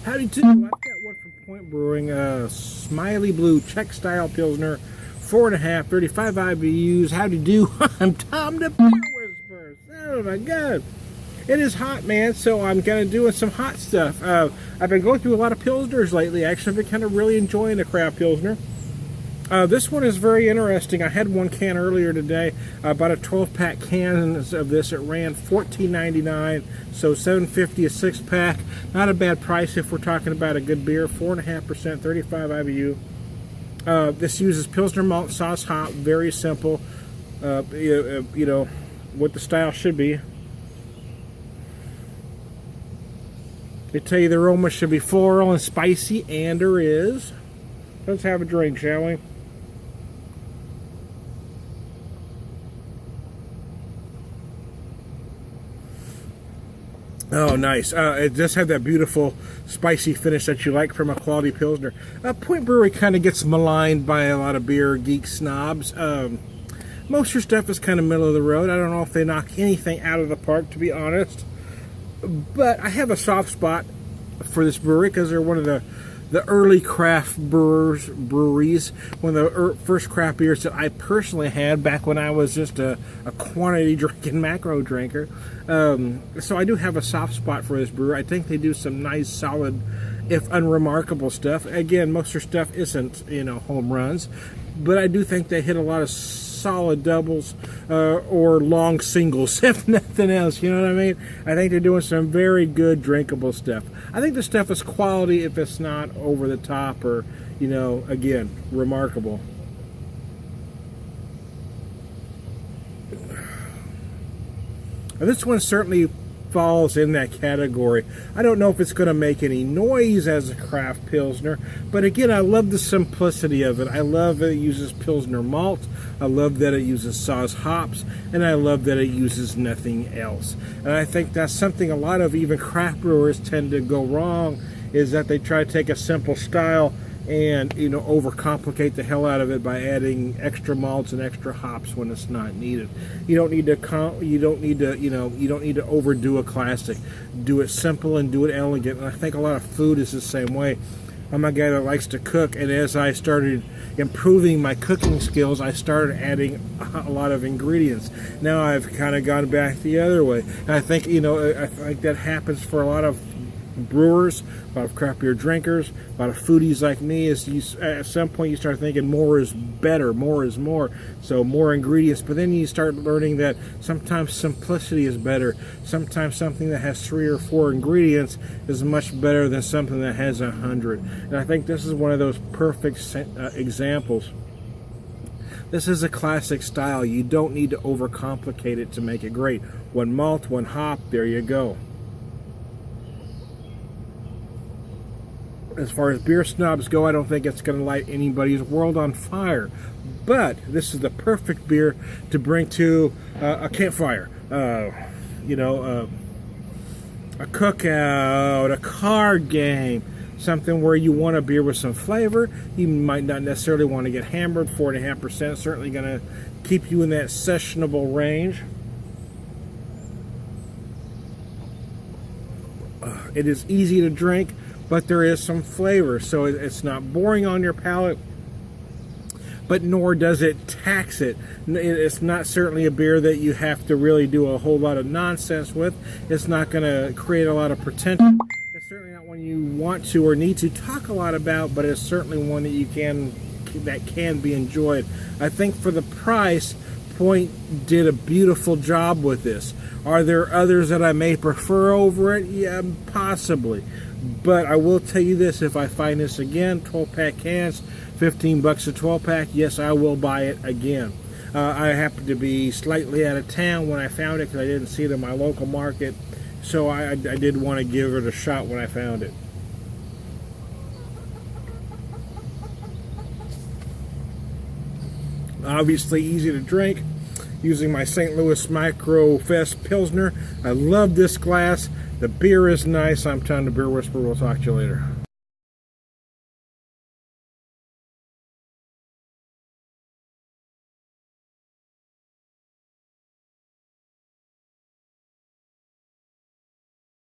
Howdy do. I've got one from Point Brewing, Smiley Blue Czech style Pilsner, 4.5, 35 IBUs. Howdy do. I'm Tom the Beer Whisperer. Oh my God. It is hot, man, so I'm kind of doing some hot stuff. I've been going through a lot of Pilsners lately. Actually, I've been kind of really enjoying the craft Pilsner. This one is very interesting. I had one can earlier today. I bought a 12-pack can of this. It ran $14.99, so $7.50 a 6-pack. Not a bad price if we're talking about a good beer. 4.5%, 35 IBU. This uses Pilsner malt, Saaz hop. Very simple. You know what the style should be. They tell you the aroma should be floral and spicy, and there is. Let's have a drink, shall we? Oh, nice. It does have that beautiful spicy finish that you like from a quality Pilsner. Point Brewery kind of gets maligned by a lot of beer geek snobs. Most of your stuff is kind of middle of the road. I don't know if they knock anything out of the park, to be honest. But I have a soft spot for this brewery because they're one of the early craft breweries, one of the first craft beers that I personally had back when I was just a quantity drinking macro drinker. So I do have a soft spot for this brewer. I think they do some nice, solid, if unremarkable stuff. Again, most of their stuff isn't, home runs, but I do think they hit a lot of solid doubles or long singles, if nothing else. You know what I mean? I think they're doing some very good drinkable stuff. I think the stuff is quality if it's not over the top or, again, remarkable. And this one certainly falls in that category. I don't know if it's going to make any noise as a craft Pilsner, but again, I love the simplicity of it. I love that it uses Pilsner malt. I love that it uses Saaz hops, and I love that it uses nothing else. And I think that's something a lot of even craft brewers tend to go wrong, is that they try to take a simple style and overcomplicate the hell out of it by adding extra malts and extra hops when it's not needed. You don't need to overdo a classic. Do it simple and do it elegant. And I think a lot of food is the same way. I'm a guy that likes to cook, and as I started improving my cooking skills, I started adding a lot of ingredients. Now I've kind of gone back the other way. And I think I think that happens for a lot of brewers, a lot of craft beer drinkers, a lot of foodies like me. At some point you start thinking more is better, more is more, so more ingredients. But then you start learning that sometimes simplicity is better. Sometimes something that has 3 or 4 ingredients is much better than something that has 100. And I think this is one of those perfect examples. This is a classic style. You don't need to overcomplicate it to make it great. One malt, one hop, there you go. As far as beer snobs go, I don't think it's going to light anybody's world on fire. But this is the perfect beer to bring to a campfire, a cookout, a card game, something where you want a beer with some flavor. You might not necessarily want to get hammered. 4.5% certainly going to keep you in that sessionable range. It is easy to drink, but there is some flavor, so it's not boring on your palate, but nor does it tax it. It's not certainly a beer that you have to really do a whole lot of nonsense with. It's not going to create a lot of pretension. It's certainly not one you want to or need to talk a lot about, but it's certainly one that can be enjoyed. I think for the price, Point did a beautiful job with this. Are there others that I may prefer over it? Yeah, possibly. But I will tell you this, if I find this again, 12-pack cans, $15 a 12-pack, yes, I will buy it again. I happened to be slightly out of town when I found it because I didn't see it in my local market, so I did want to give it a shot when I found it. Obviously easy to drink, using my St. Louis Micro Fest Pilsner. I love this glass. The beer is nice. I'm Tom the Beer Whisperer. We'll talk to you later.